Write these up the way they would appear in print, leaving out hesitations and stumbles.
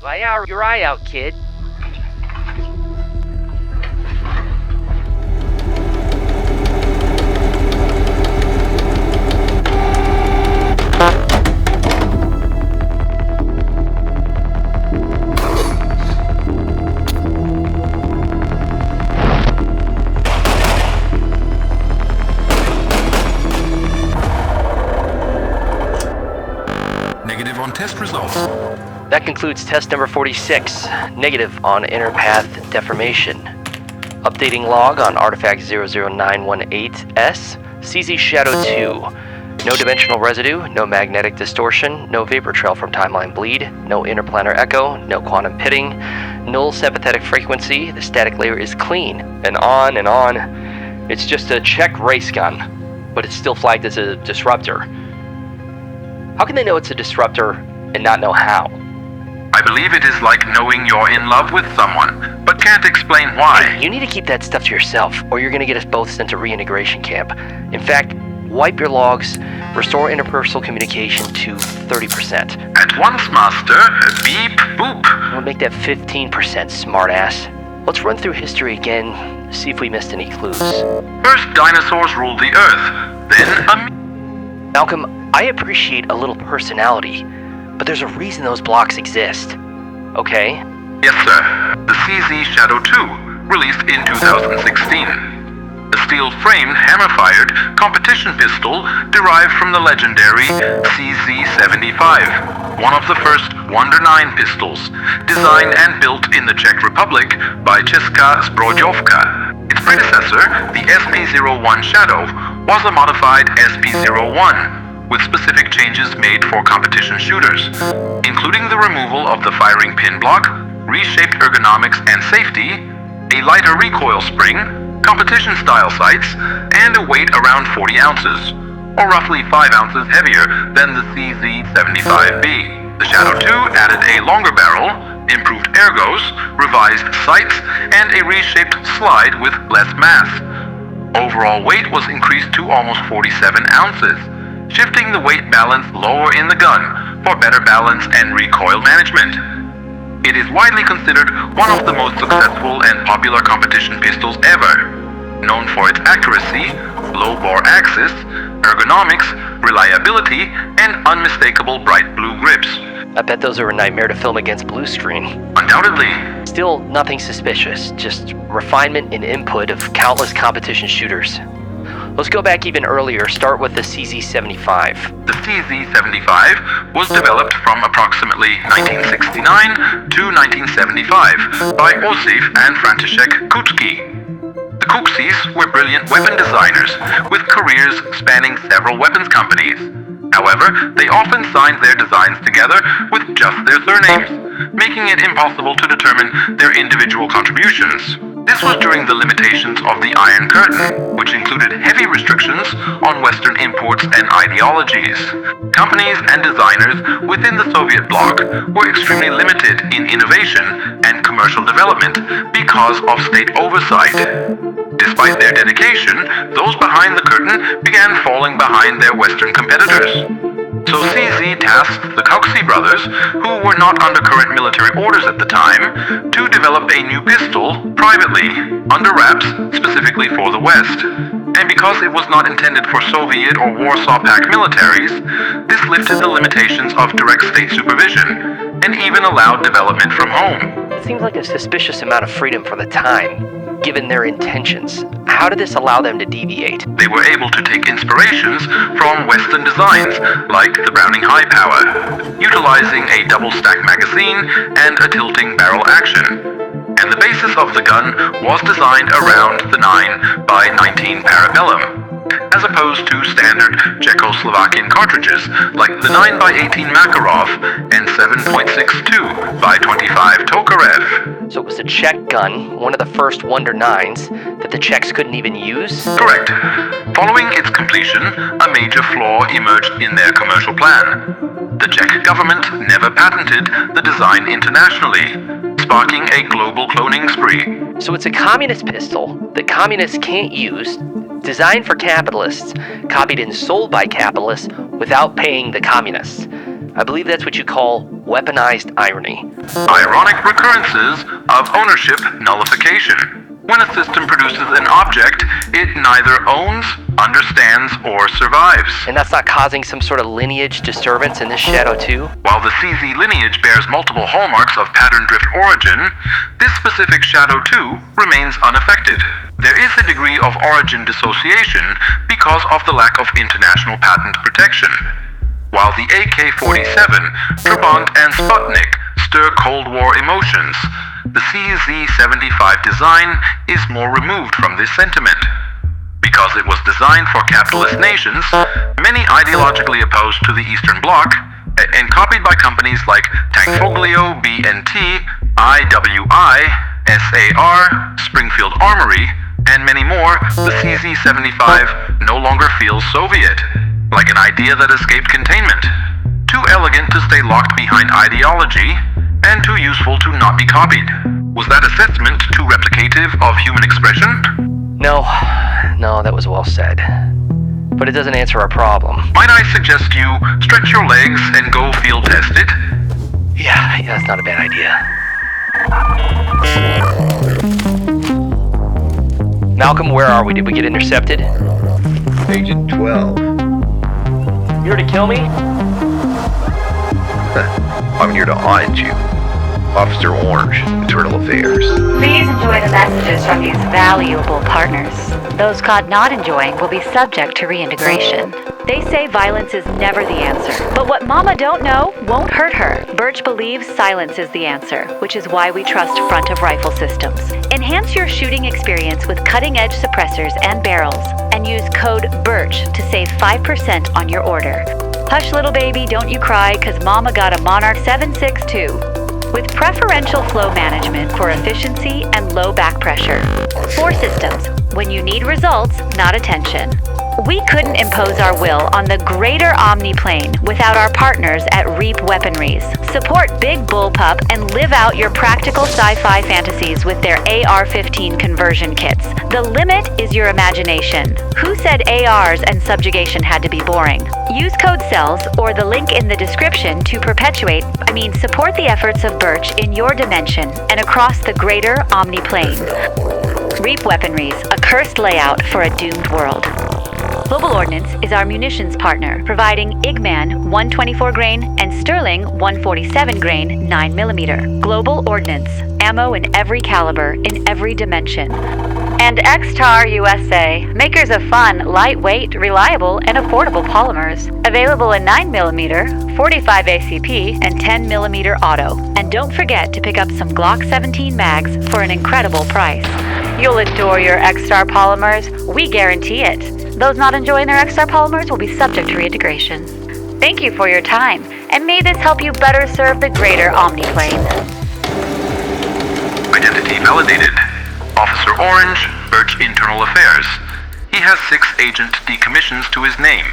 Fly out your eye out, kid. Negative on test results. That concludes test number 46, negative on inner path deformation. Updating log on artifact 00918S, CZ Shadow 2. No dimensional residue, no magnetic distortion, no vapor trail from timeline bleed, no interplanar echo, no quantum pitting, null sympathetic frequency, the static layer is clean, and on and on. It's just a check race gun, but it's still flagged as a disruptor. How can they know it's a disruptor and not know how? I believe it is like knowing you're in love with someone, but can't explain why. Hey, you need to keep that stuff to yourself, or you're gonna get us both sent to reintegration camp. In fact, wipe your logs, restore interpersonal communication to 30%. At once, Master. Beep, boop. We'll make that 15%, smartass. Let's run through history again, see if we missed any clues. First, dinosaurs ruled the Earth. Then, Malcolm, I appreciate a little personality, but there's a reason those blocks exist. Okay? Yes, sir. The CZ Shadow 2, released in 2016. A steel-framed, hammer-fired competition pistol derived from the legendary CZ-75, one of the first Wonder 9 pistols, designed and built in the Czech Republic by Česká zbrojovka. Its predecessor, the SP-01 Shadow, was a modified SP-01, with specific changes made for competition shooters, including the removal of the firing pin block, reshaped ergonomics and safety, a lighter recoil spring, competition-style sights, and a weight around 40 ounces, or roughly 5 ounces heavier than the CZ-75B. The Shadow 2 added a longer barrel, improved ergos, revised sights, and a reshaped slide with less mass. Overall weight was increased to almost 47 ounces, shifting the weight balance lower in the gun for better balance and recoil management. It is widely considered one of the most successful and popular competition pistols ever, known for its accuracy, low bore axis, ergonomics, reliability, and unmistakable bright blue grips. I bet those are a nightmare to film against blue screen. Undoubtedly. Still, nothing suspicious, just refinement and input of countless competition shooters. Let's go back even earlier, start with the CZ-75. The CZ-75 was developed from approximately 1969 to 1975 by Osif and František Kutsky. The Kuksis were brilliant weapon designers with careers spanning several weapons companies. However, they often signed their designs together with just their surnames, making it impossible to determine their individual contributions. This was during the limitations of the Iron Curtain, which included heavy restrictions on Western imports and ideologies. Companies and designers within the Soviet bloc were extremely limited in innovation and commercial development because of state oversight. Despite their dedication, those behind the curtain began falling behind their Western competitors. So CZ tasked the Kuksy brothers, who were not under current military orders at the time, to develop a new pistol privately, under wraps, specifically for the West. And because it was not intended for Soviet or Warsaw Pact militaries, this lifted the limitations of direct state supervision, and even allowed development from home. It seems like a suspicious amount of freedom for the time, given their intentions. How did this allow them to deviate? They were able to take inspirations from Western designs, like the Browning High Power, utilizing a double-stack magazine and a tilting barrel action. And the basis of the gun was designed around the 9x19 Parabellum, as opposed to standard Czechoslovakian cartridges like the 9x18 Makarov and 7.62x25 Tokarev. So it was a Czech gun, one of the first Wonder 9s, that the Czechs couldn't even use? Correct. Following its completion, a major flaw emerged in their commercial plan. The Czech government never patented the design internationally, sparking a global cloning spree. So it's a communist pistol that communists can't use, designed for capitalists, copied and sold by capitalists without paying the communists. I believe that's what you call weaponized irony. Ironic recurrences of ownership nullification. When a system produces an object, it neither owns, understands, or survives. And that's not causing some sort of lineage disturbance in this Shadow 2? While the CZ lineage bears multiple hallmarks of pattern drift origin, this specific Shadow 2 remains unaffected. There is a degree of origin dissociation because of the lack of international patent protection. While the AK-47, Trabant, and Sputnik stir Cold War emotions, the CZ-75 design is more removed from this sentiment. Because it was designed for capitalist nations, many ideologically opposed to the Eastern Bloc, and copied by companies like Tankfoglio, B&T, IWI, SAR, Springfield Armory, and many more, the CZ-75 no longer feels Soviet, like an idea that escaped containment. Too elegant to stay locked behind ideology, and too useful to not be copied. Was that assessment too replicative of human expression? No, that was well said. But it doesn't answer our problem. Might I suggest you stretch your legs and go field test it? Yeah, that's not a bad idea. Malcolm, where are we? Did we get intercepted? Agent 12. You here to kill me? I'm here to haunt you. Officer Orange, Internal Affairs. Please enjoy the messages from these valuable partners. Those caught not enjoying will be subject to reintegration. They say violence is never the answer, but what Mama don't know won't hurt her. Birch believes silence is the answer, which is why we trust front-of-rifle systems. Enhance your shooting experience with cutting-edge suppressors and barrels, and use code BIRCH to save 5% on your order. Hush, little baby, don't you cry, 'cause Mama got a Monarch 7.6 with preferential flow management for efficiency and low back pressure. 4 systems, when you need results, not attention. We couldn't impose our will on the Greater Omni-Plane without our partners at Reap Weaponries. Support Big Bullpup and live out your practical sci-fi fantasies with their AR-15 conversion kits. The limit is your imagination. Who said ARs and subjugation had to be boring? Use code CELLS or the link in the description to support the efforts of Birch in your dimension and across the Greater Omni-Plane. Reap Weaponries, a cursed layout for a doomed world. Global Ordnance is our munitions partner, providing Igman 124 grain and Sterling 147 grain 9mm. Global Ordnance, ammo in every caliber, in every dimension. And XTAR USA, makers of fun, lightweight, reliable, and affordable polymers. Available in 9mm, 45 ACP, and 10mm auto. And don't forget to pick up some Glock 17 mags for an incredible price. You'll adore your XTAR polymers, we guarantee it. Those not enjoying their XTAR polymers will be subject to reintegration. Thank you for your time, and may this help you better serve the Greater Omni-Plane. Identity validated. Officer Orange, Birch Internal Affairs. He has 6 agent decommissions to his name.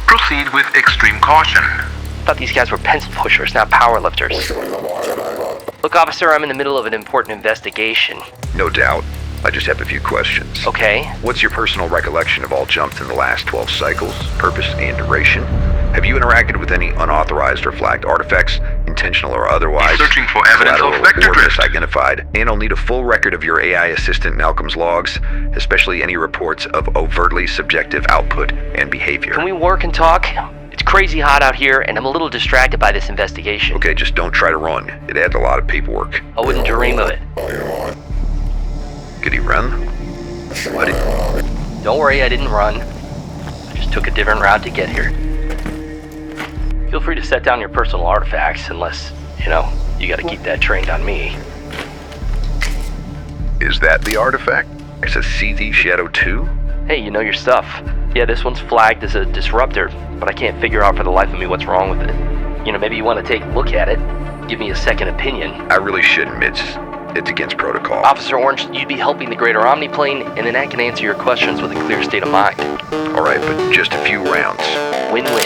Proceed with extreme caution. I thought these guys were pencil pushers, not power lifters. Look, officer, I'm in the middle of an important investigation. No doubt. I just have a few questions. Okay. What's your personal recollection of all jumps in the last 12 cycles, purpose and duration? Have you interacted with any unauthorized or flagged artifacts, intentional or otherwise? He's searching for evidence of vector drift. Identified, and I'll need a full record of your AI assistant Malcolm's logs, especially any reports of overtly subjective output and behavior. Can we work and talk? It's crazy hot out here, and I'm a little distracted by this investigation. Okay, just don't try to run. It adds a lot of paperwork. I wouldn't dream of it. Could he run? What? Don't worry, I didn't run. I just took a different route to get here. Feel free to set down your personal artifacts, unless, you gotta keep that trained on me. Is that the artifact? It's a CZ Shadow 2? Hey, you know your stuff. Yeah, this one's flagged as a disruptor, but I can't figure out for the life of me what's wrong with it. Maybe you want to take a look at it, give me a second opinion. I really shouldn't, It's against protocol. Officer Orange, you'd be helping the Greater Omni-Plane, and then I can answer your questions with a clear state of mind. Alright, but just a few rounds. Win-win.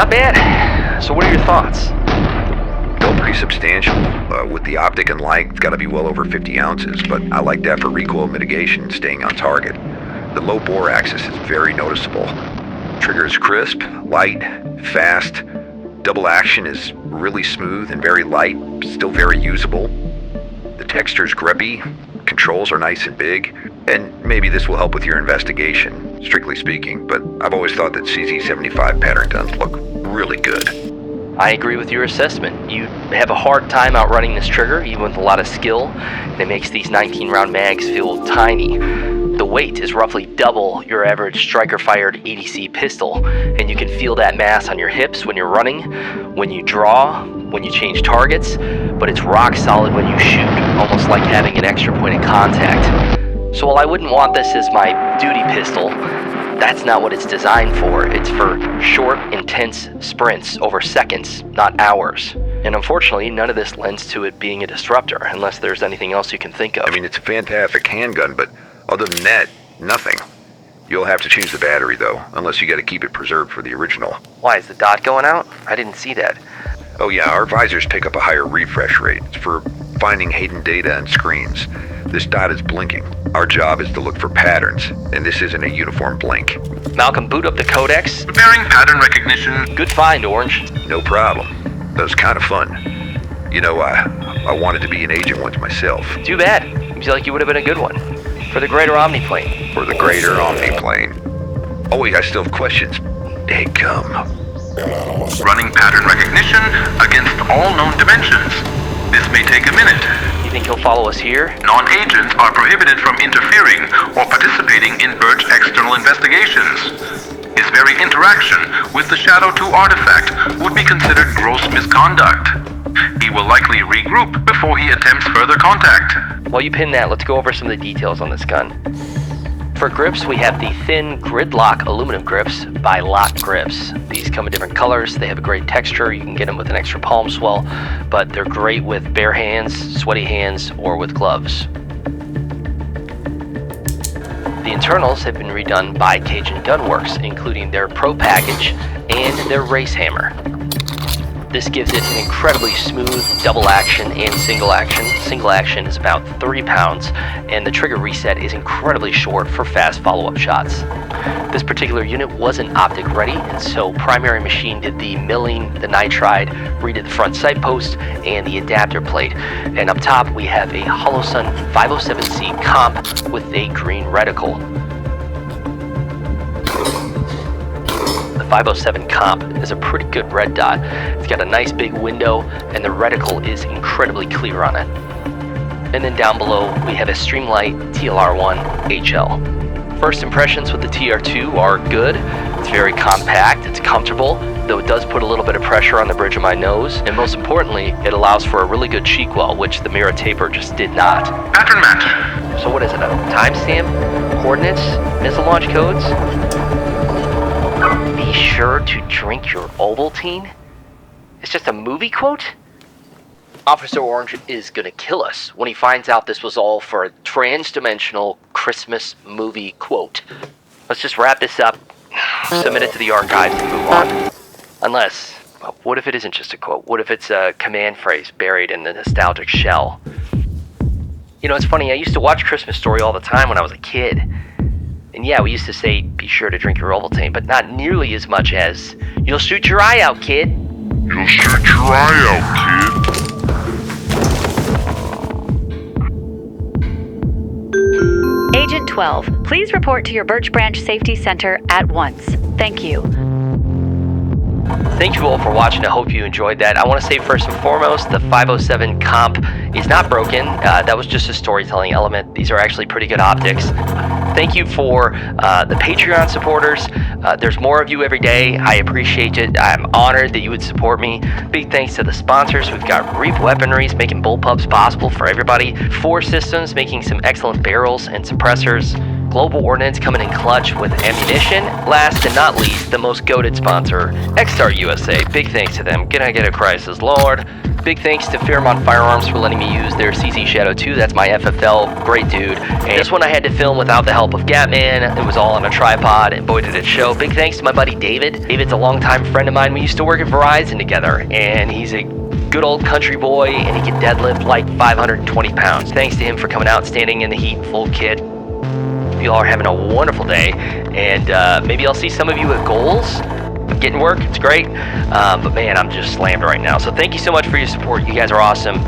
not bad. So what are your thoughts? Still pretty substantial. With the optic and light, it's got to be well over 50 ounces, but I like that for recoil mitigation and staying on target. The low bore axis is very noticeable. Trigger is crisp, light, fast. Double action is really smooth and very light, still very usable. The texture's grippy, controls are nice and big, and maybe this will help with your investigation, strictly speaking, but I've always thought that CZ75 pattern guns look really good. I agree with your assessment. You have a hard time outrunning this trigger, even with a lot of skill, and it makes these 19-round mags feel tiny. The weight is roughly double your average striker-fired EDC pistol, and you can feel that mass on your hips when you're running, when you draw, when you change targets, but it's rock solid when you shoot, almost like having an extra point of contact. So while I wouldn't want this as my duty pistol, that's not what it's designed for. It's for short, intense sprints over seconds, not hours. And unfortunately, none of this lends to it being a disruptor, unless there's anything else you can think of. I mean, it's a fantastic handgun, but other than that, nothing. You'll have to change the battery, though, unless you gotta keep it preserved for the original. Why, is the dot going out? I didn't see that. Oh yeah, our visors pick up a higher refresh rate. It's for finding hidden data on screens. This dot is blinking. Our job is to look for patterns, and this isn't a uniform blink. Malcolm, boot up the codex. Preparing pattern recognition. Good find, Orange. No problem. That was kind of fun. You know, I wanted to be an agent once myself. Too bad. Seems like you would have been a good one. For the Greater Omni-Plane. For the Greater Omni-Plane. Oh wait, I still have questions. Hey, come. Running pattern recognition against all known dimensions. This may take a minute. You think he'll follow us here? Non-agents are prohibited from interfering or participating in Birch external investigations. His very interaction with the Shadow 2 artifact would be considered gross misconduct. He will likely regroup before he attempts further contact. While you pin that, let's go over some of the details on this gun. For grips, we have the thin Gridlock aluminum grips by Lock Grips. These come in different colors. They have a great texture. You can get them with an extra palm swell, but they're great with bare hands, sweaty hands, or with gloves. The internals have been redone by Cajun Gunworks, including their Pro Package and their Race Hammer. This gives it an incredibly smooth double action and single action. Single action is about 3 pounds, and the trigger reset is incredibly short for fast follow-up shots. This particular unit wasn't optic ready, and so Primary Machine did the milling, the nitride, redid the front sight post, and the adapter plate. And up top we have a Holosun 507C comp with a green reticle. The 507 comp is a pretty good red dot. It's got a nice big window, and the reticle is incredibly clear on it. And then down below, we have a Streamlight TLR1 HL. First impressions with the TR2 are good. It's very compact, it's comfortable, though it does put a little bit of pressure on the bridge of my nose. And most importantly, it allows for a really good cheek well, which the Mira Taper just did not. Pattern match. So what is it, a timestamp? Coordinates? Missile launch codes? Be sure to drink your Ovaltine? It's just a movie quote? Officer Orange is gonna kill us when he finds out this was all for a trans-dimensional Christmas movie quote. Let's just wrap this up, submit it to the archives, and move on. Unless, well, what if it isn't just a quote? What if it's a command phrase buried in the nostalgic shell? You know, it's funny, I used to watch Christmas Story all the time when I was a kid. And yeah, we used to say, be sure to drink your Ovaltine, but not nearly as much as, you'll shoot your eye out, kid. You'll shoot your eye out, kid. Agent 12, please report to your Birch Branch Safety Center at once. Thank you. Thank you all for watching. I hope you enjoyed that. I want to say first and foremost, the 507 comp is not broken. That was just a storytelling element. These are actually pretty good optics. Thank you for the Patreon supporters. There's more of you every day. I appreciate it. I'm honored that you would support me. Big thanks to the sponsors. We've got Reap Weaponries making bullpups possible for everybody. 4 Systems making some excellent barrels and suppressors. Global Ordnance coming in clutch with ammunition. Last and not least, the most goated sponsor, X-Star USA. Big thanks to them. Gonna get a crisis, Lord. Big thanks to Fairmont Firearms for letting me use their CZ Shadow 2. That's my FFL. Great dude. And this one I had to film without the help of Gatman. It was all on a tripod, and boy did it show. Big thanks to my buddy David. David's a longtime friend of mine. We used to work at Verizon together, and he's a good old country boy, and he can deadlift like 520 pounds. Thanks to him for coming out, standing in the heat, full kit. You all are having a wonderful day, and maybe I'll see some of you at Goals. I'm getting work, it's great, but man, I'm just slammed right now. So thank you so much for your support. You guys are awesome.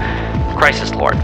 Crisis Lord.